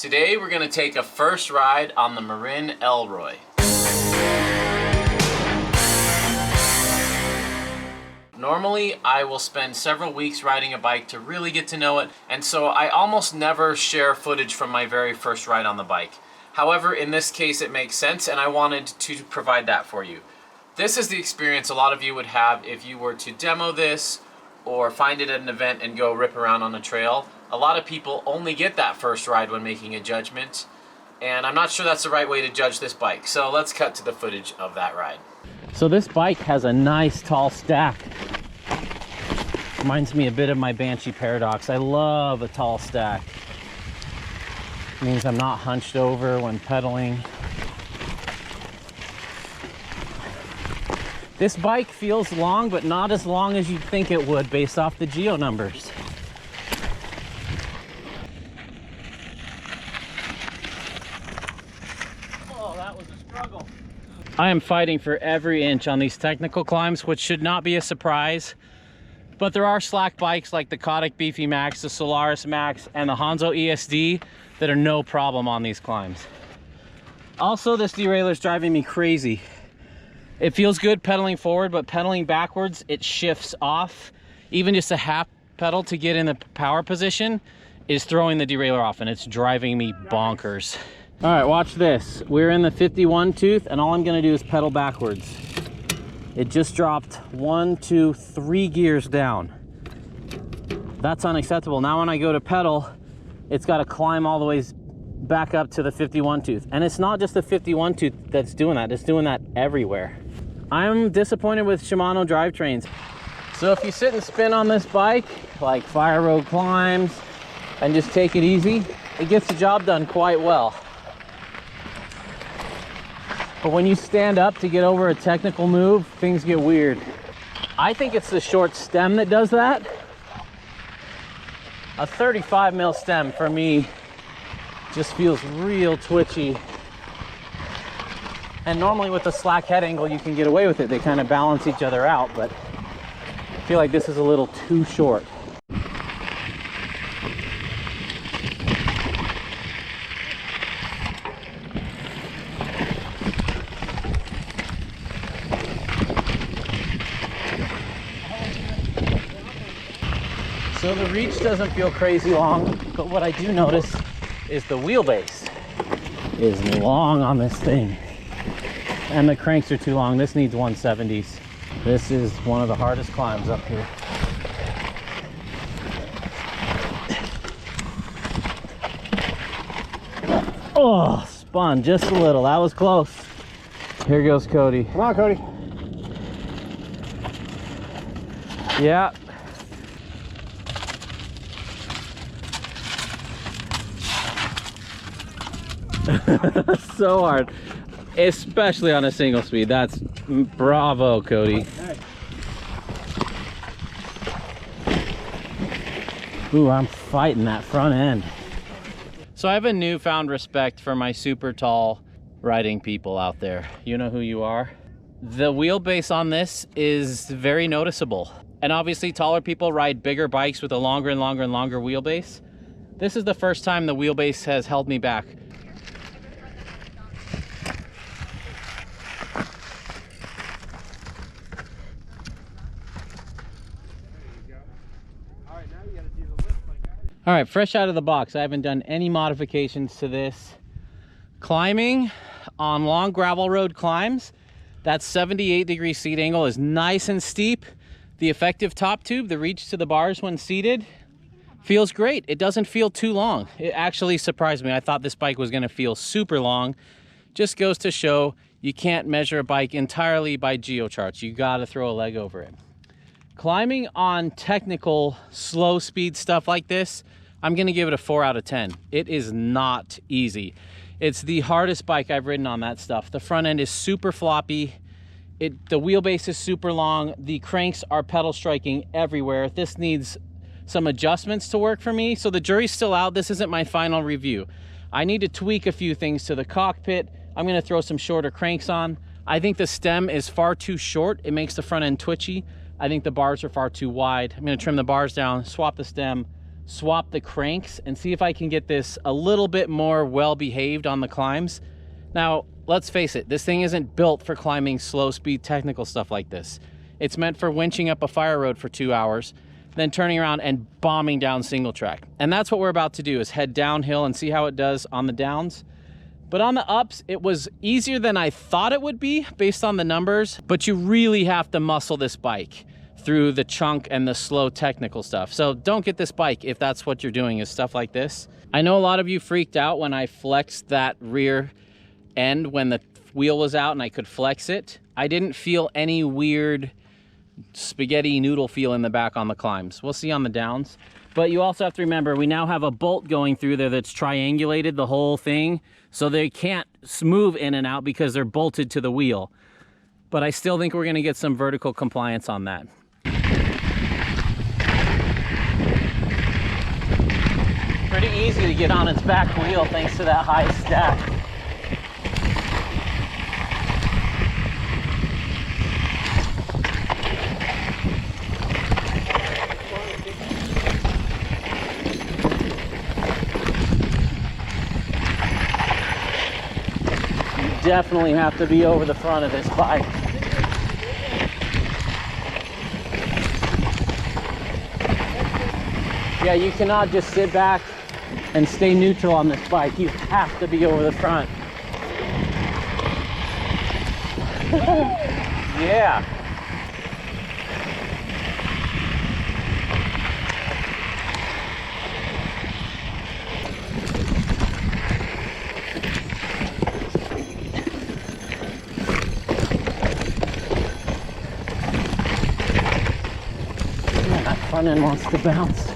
Today we're going to take a first ride on the Marin Elroy. Normally, I will spend several weeks riding a bike to really get to know it, and so I almost never share footage from my very first ride on the bike. However, in this case it makes sense, and I wanted to provide that for you. This is the experience a lot of you would have if you were to demo this or find it at an event and go rip around on a trail. A lot of people only get that first ride when making a judgment, and I'm not sure that's the right way to judge this bike. So let's cut to the footage of that ride. So this bike has a nice tall stack. Reminds me a bit of my Banshee Paradox. I love a tall stack. It means I'm not hunched over when pedaling. This bike feels long, but not as long as you'd think it would based off the geo numbers. Oh, that was a struggle. I am fighting for every inch on these technical climbs, which should not be a surprise. But there are slack bikes like the Cockpit Beefy Max, the Solaris Max, and the Hanzo ESD that are no problem on these climbs. Also, this derailleur is driving me crazy. It feels good pedaling forward, but pedaling backwards, it shifts off. Even just a half pedal to get in the power position is throwing the derailleur off, and it's driving me bonkers. All right, watch this. We're in the 51 tooth, and all I'm gonna do is pedal backwards. It just dropped 1, 2, 3 gears down. That's unacceptable. Now when I go to pedal, it's got to climb all the way back up to the 51 tooth. And it's not just the 51 tooth that's doing that, it's doing that everywhere. I'm disappointed with Shimano drivetrains. So if you sit and spin on this bike, like fire road climbs, and just take it easy, it gets the job done quite well. But when you stand up to get over a technical move, things get weird. I think it's the short stem that does that. A 35 mil stem for me just feels real twitchy. And normally with the slack head angle, you can get away with it. They kind of balance each other out, but I feel like this is a little too short. So the reach doesn't feel crazy long, but what I do notice is the wheelbase is long on this thing. And the cranks are too long. This needs 170s. This is one of the hardest climbs up here. Oh, spun just a little. That was close. Here goes Cody. Come on, Cody. Yeah. So hard, especially on a single speed. That's bravo, Cody. Ooh, I'm fighting that front end. So I have a newfound respect for my super tall riding people out there. You know who you are. The wheelbase on this is very noticeable. And obviously taller people ride bigger bikes with a longer and longer and longer wheelbase. This is the first time the wheelbase has held me back. All right, fresh out of the box. I haven't done any modifications to this. Climbing on long gravel road climbs, that 78-degree seat angle is nice and steep. The effective top tube, the reach to the bars when seated, feels great. It doesn't feel too long. It actually surprised me. I thought this bike was gonna feel super long. Just goes to show you can't measure a bike entirely by geocharts. You gotta throw a leg over it. Climbing on technical, slow speed stuff like this, I'm gonna give it a 4 out of 10. It is not easy. It's the hardest bike I've ridden on that stuff. The front end is super floppy. The wheelbase is super long. The cranks are pedal striking everywhere. This needs some adjustments to work for me. So the jury's still out. This isn't my final review. I need to tweak a few things to the cockpit. I'm gonna throw some shorter cranks on. I think the stem is far too short. It makes the front end twitchy. I think the bars are far too wide. I'm gonna trim the bars down, swap the stem, swap the cranks and see if I can get this a little bit more well-behaved on the climbs. Now, let's face it, this thing isn't built for climbing slow speed technical stuff like this. It's meant for winching up a fire road for 2 hours, then turning around and bombing down single track. And that's what we're about to do, is head downhill and see how it does on the downs. But on the ups, it was easier than I thought it would be based on the numbers, but you really have to muscle this bike through the chunk and the slow technical stuff. So don't get this bike if that's what you're doing, is stuff like this. I know a lot of you freaked out when I flexed that rear end when the wheel was out and I could flex it. I didn't feel any weird spaghetti noodle feel in the back on the climbs. We'll see on the downs. But you also have to remember, we now have a bolt going through there that's triangulated the whole thing, so they can't move in and out because they're bolted to the wheel. But I still think we're gonna get some vertical compliance on that. Pretty easy to get on its back wheel thanks to that high stack. You definitely have to be over the front of this bike. Yeah, you cannot just sit back and stay neutral on this bike. You have to be over the front. Yeah. Man, that front end wants to bounce.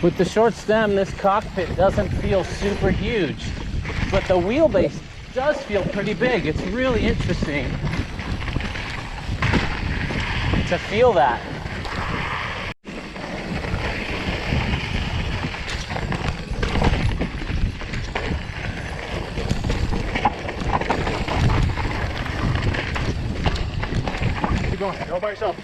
With the short stem, this cockpit doesn't feel super huge, but the wheelbase does feel pretty big. It's really interesting to feel that. Keep going, go by yourself.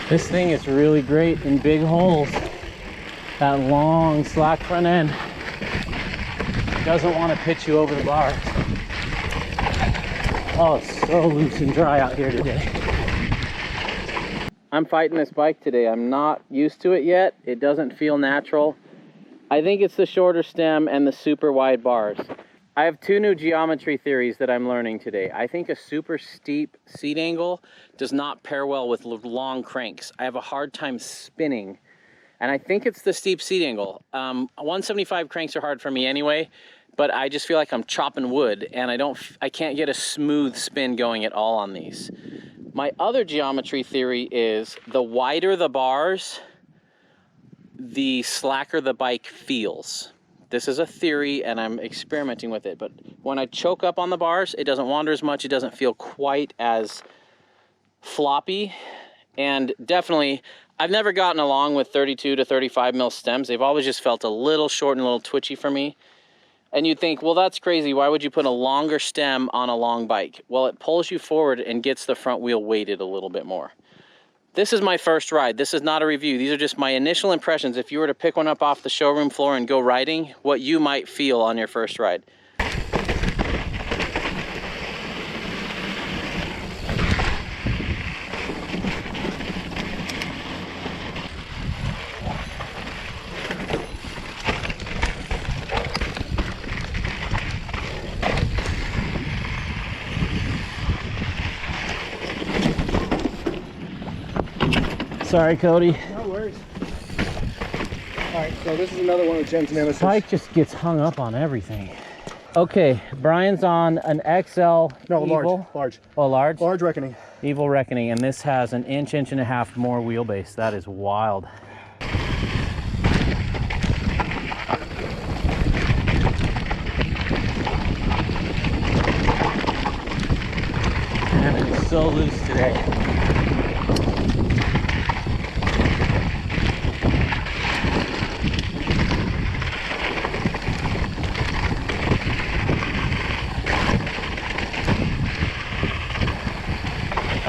This thing is really great in big holes. That long slack front end doesn't want to pitch you over the bars. Oh, it's so loose and dry out here today. I'm fighting this bike today. I'm not used to it yet. It doesn't feel natural. I think it's the shorter stem and the super wide bars. I have two new geometry theories that I'm learning today. I think a super steep seat angle does not pair well with long cranks. I have a hard time spinning, and I think it's the steep seat angle. 175 cranks are hard for me anyway, but I just feel like I'm chopping wood, and I can't get a smooth spin going at all on these. My other geometry theory is the wider the bars, the slacker the bike feels. This is a theory and I'm experimenting with it, but when I choke up on the bars, it doesn't wander as much. It doesn't feel quite as floppy. And definitely, I've never gotten along with 32 to 35 mil stems. They've always just felt a little short and a little twitchy for me. And you'd think, well, that's crazy. Why would you put a longer stem on a long bike? Well, it pulls you forward and gets the front wheel weighted a little bit more. This is my first ride. This is not a review. These are just my initial impressions. If you were to pick one up off the showroom floor and go riding, what you might feel on your first ride. Sorry, Cody. No worries. All right, so this is another one of Jen's nemesis. Bike just gets hung up on everything. Okay, Brian's on an XL. No, Evil. large. Oh, large? Large Reckoning. Evil Reckoning, and this has an inch and a half more wheelbase. That is wild. Man, it's so loose today.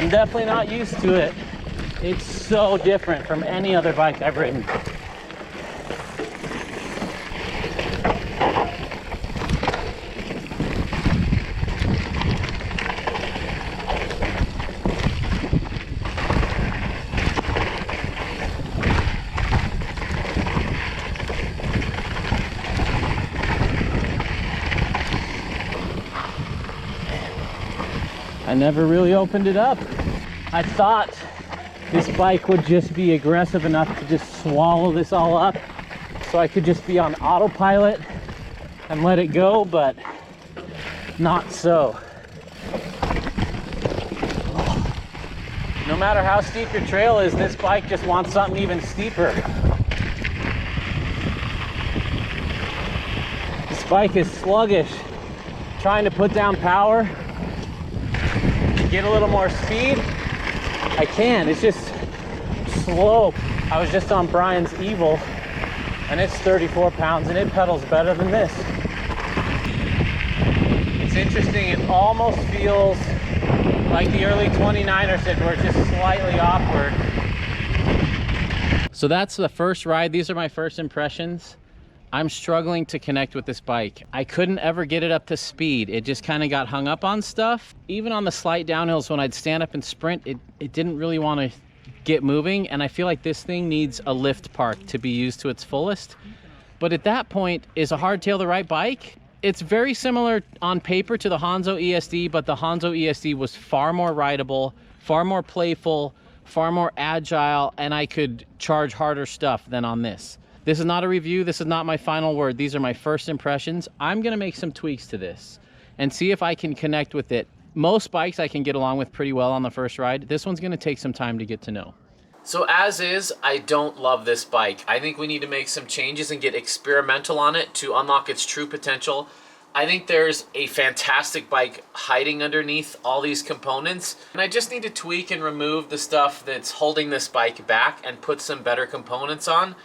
I'm definitely not used to it. It's so different from any other bike I've ridden. I never really opened it up. I thought this bike would just be aggressive enough to just swallow this all up so I could just be on autopilot and let it go, but not so. No matter how steep your trail is, this bike just wants something even steeper. This bike is sluggish. Trying to put down power, get a little more speed, I can. It's just slow. I was just on Brian's Evil and it's 34 pounds and it pedals better than this. It's interesting, it almost feels like the early 29ers did, where it's just slightly awkward. So that's the first ride. These are my first impressions. I'm struggling to connect with this bike. I couldn't ever get it up to speed. It just kind of got hung up on stuff. Even on the slight downhills, when I'd stand up and sprint, it didn't really want to get moving. And I feel like this thing needs a lift park to be used to its fullest. But at that point, is a hardtail the right bike? It's very similar on paper to the Hanzo ESD, but the Hanzo ESD was far more rideable, far more playful, far more agile, and I could charge harder stuff than on this. This is not a review. This is not my final word. These are my first impressions. I'm going to make some tweaks to this and see if I can connect with it. Most bikes I can get along with pretty well on the first ride. This one's going to take some time to get to know. So as is, I don't love this bike. I think we need to make some changes and get experimental on it to unlock its true potential. I think there's a fantastic bike hiding underneath all these components, and I just need to tweak and remove the stuff that's holding this bike back and put some better components on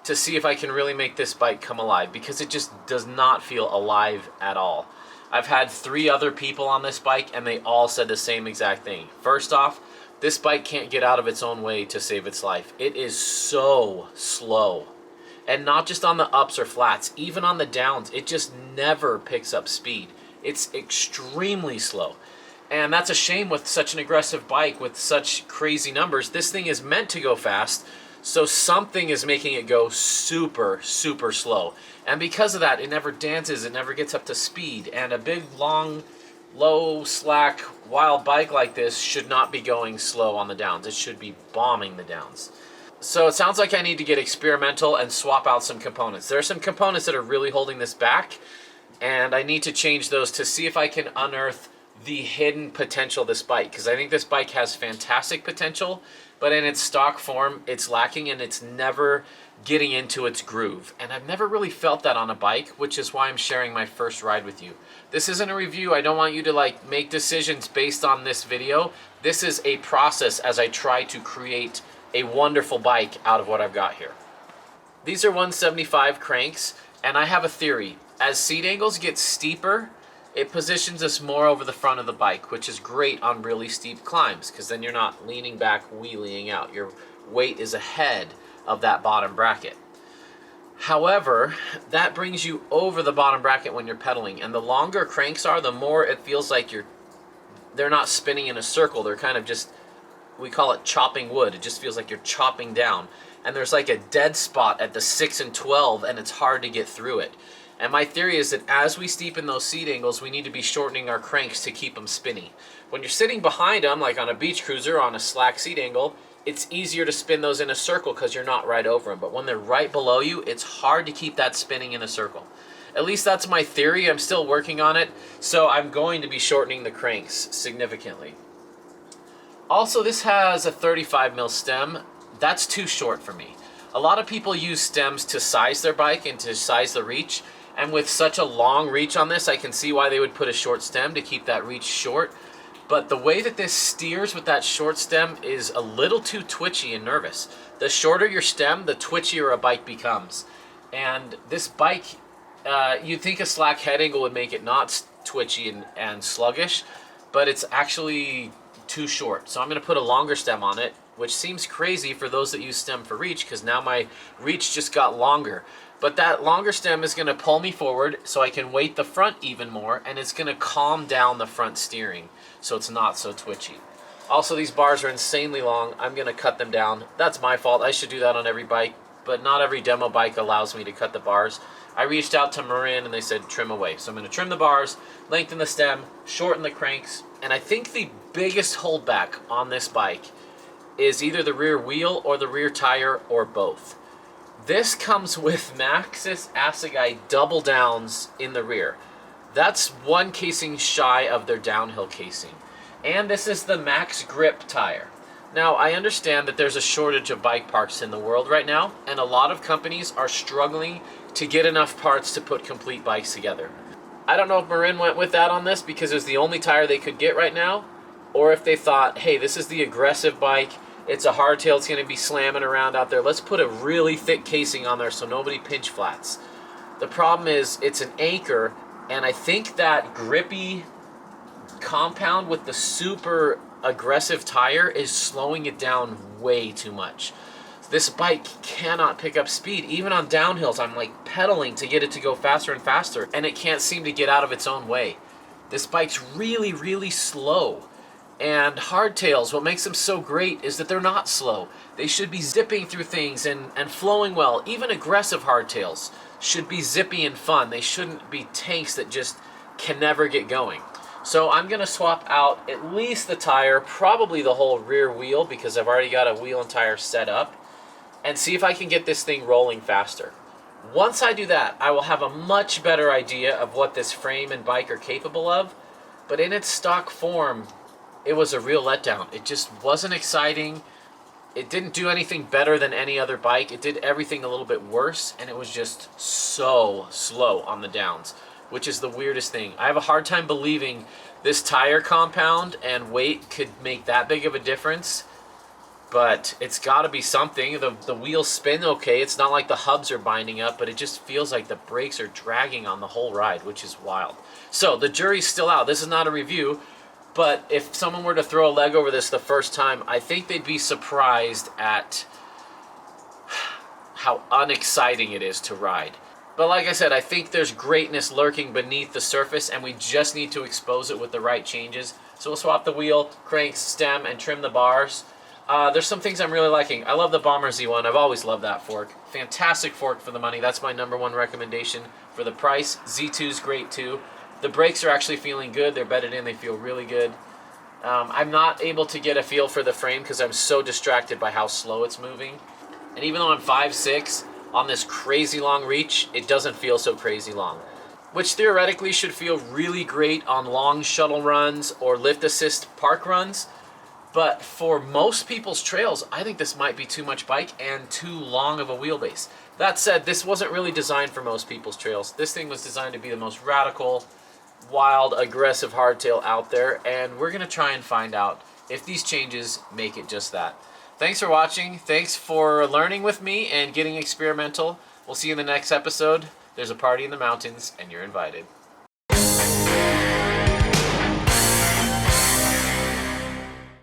to see if I can really make this bike come alive, because it just does not feel alive at all. I've had 3 other people on this bike and they all said the same exact thing. First off, this bike can't get out of its own way to save its life. It is so slow. And not just on the ups or flats, even on the downs, it just never picks up speed. It's extremely slow. And that's a shame with such an aggressive bike with such crazy numbers. This thing is meant to go fast, so something is making it go super, super slow. And because of that, it never dances, it never gets up to speed. And a big, long, low, slack, wild bike like this should not be going slow on the downs. It should be bombing the downs. So it sounds like I need to get experimental and swap out some components. There are some components that are really holding this back, and I need to change those to see if I can unearth the hidden potential of this bike, because I think this bike has fantastic potential, but in its stock form, it's lacking and it's never getting into its groove. And I've never really felt that on a bike, which is why I'm sharing my first ride with you. This isn't a review. I don't want you to make decisions based on this video. This is a process as I try to create a wonderful bike out of what I've got here. These are 175 cranks, and I have a theory. As seat angles get steeper, it positions us more over the front of the bike, which is great on really steep climbs, because then you're not leaning back, wheeling out. Your weight is ahead of that bottom bracket. However, that brings you over the bottom bracket when you're pedaling, and the longer cranks are, the more it feels like they're not spinning in a circle. They're kind of just, we call it chopping wood. It just feels like you're chopping down. And there's like a dead spot at the 6 and 12, and it's hard to get through it. And my theory is that as we steepen those seat angles, we need to be shortening our cranks to keep them spinny. When you're sitting behind them, like on a beach cruiser on a slack seat angle, it's easier to spin those in a circle because you're not right over them. But when they're right below you, it's hard to keep that spinning in a circle. At least that's my theory. I'm still working on it, so I'm going to be shortening the cranks significantly. Also, this has a 35 mil stem. That's too short for me. A lot of people use stems to size their bike and to size the reach. And with such a long reach on this, I can see why they would put a short stem to keep that reach short. But the way that this steers with that short stem is a little too twitchy and nervous. The shorter your stem, the twitchier a bike becomes. And this bike, you'd think a slack head angle would make it not twitchy and sluggish, but it's actually too short. So I'm going to put a longer stem on it, which seems crazy for those that use stem for reach, because now my reach just got longer. But that longer stem is going to pull me forward so I can weight the front even more, and it's going to calm down the front steering so it's not so twitchy. Also, these bars are insanely long. I'm going to cut them down. That's my fault. I should do that on every bike, but not every demo bike allows me to cut the bars. I reached out to Marin and they said trim away. So I'm going to trim the bars, lengthen the stem, shorten the cranks, and I think the biggest holdback on this bike is either the rear wheel or the rear tire or both. This comes with Maxxis Assegai double downs in the rear. That's one casing shy of their downhill casing. And this is the Max Grip tire. Now, I understand that there's a shortage of bike parts in the world right now, and a lot of companies are struggling to get enough parts to put complete bikes together. I don't know if Marin went with that on this because it was the only tire they could get right now, or if they thought, hey, this is the aggressive bike, it's a hardtail, it's going to be slamming around out there, let's put a really thick casing on there so nobody pinch flats. The problem is it's an Anchor, and I think that grippy compound with the super aggressive tire is slowing it down way too much. This bike cannot pick up speed. Even on downhills, I'm like pedaling to get it to go faster and faster, and it can't seem to get out of its own way. This bike's really, really slow. And hardtails, what makes them so great is that they're not slow. They should be zipping through things and flowing well. Even aggressive hardtails should be zippy and fun. They shouldn't be tanks that just can never get going. So I'm going to swap out at least the tire, probably the whole rear wheel, because I've already got a wheel and tire set up, and see if I can get this thing rolling faster. Once I do that, I will have a much better idea of what this frame and bike are capable of, but in its stock form, it was a real letdown. It just wasn't exciting. It didn't do anything better than any other bike. It did everything a little bit worse, and it was just so slow on the downs, which is the weirdest thing. I have a hard time believing this tire compound and weight could make that big of a difference, but it's got to be something. The wheels spin okay. It's not like the hubs are binding up, but it just feels like the brakes are dragging on the whole ride, which is wild. So the jury's still out. This is not a review, but if someone were to throw a leg over this the first time, I think they'd be surprised at how unexciting it is to ride. But like I said, I think there's greatness lurking beneath the surface, and we just need to expose it with the right changes. So we'll swap the wheel, cranks, stem, and trim the bars. There's some things I'm really liking. I love the Bomber Z1. I've always loved that fork. Fantastic fork for the money. That's my #1 recommendation for the price. Z2's great too. The brakes are actually feeling good. They're bedded in. They feel really good. I'm not able to get a feel for the frame because I'm so distracted by how slow it's moving. And even though I'm 5'6", on this crazy long reach, it doesn't feel so crazy long, which theoretically should feel really great on long shuttle runs or lift assist park runs. But for most people's trails, I think this might be too much bike and too long of a wheelbase. That said, this wasn't really designed for most people's trails. This thing was designed to be the most radical, wild, aggressive hardtail out there, and we're going to try and find out if these changes make it just that. Thanks for watching. Thanks for learning with me and getting experimental. We'll see you in the next episode. There's a party in the mountains, and you're invited.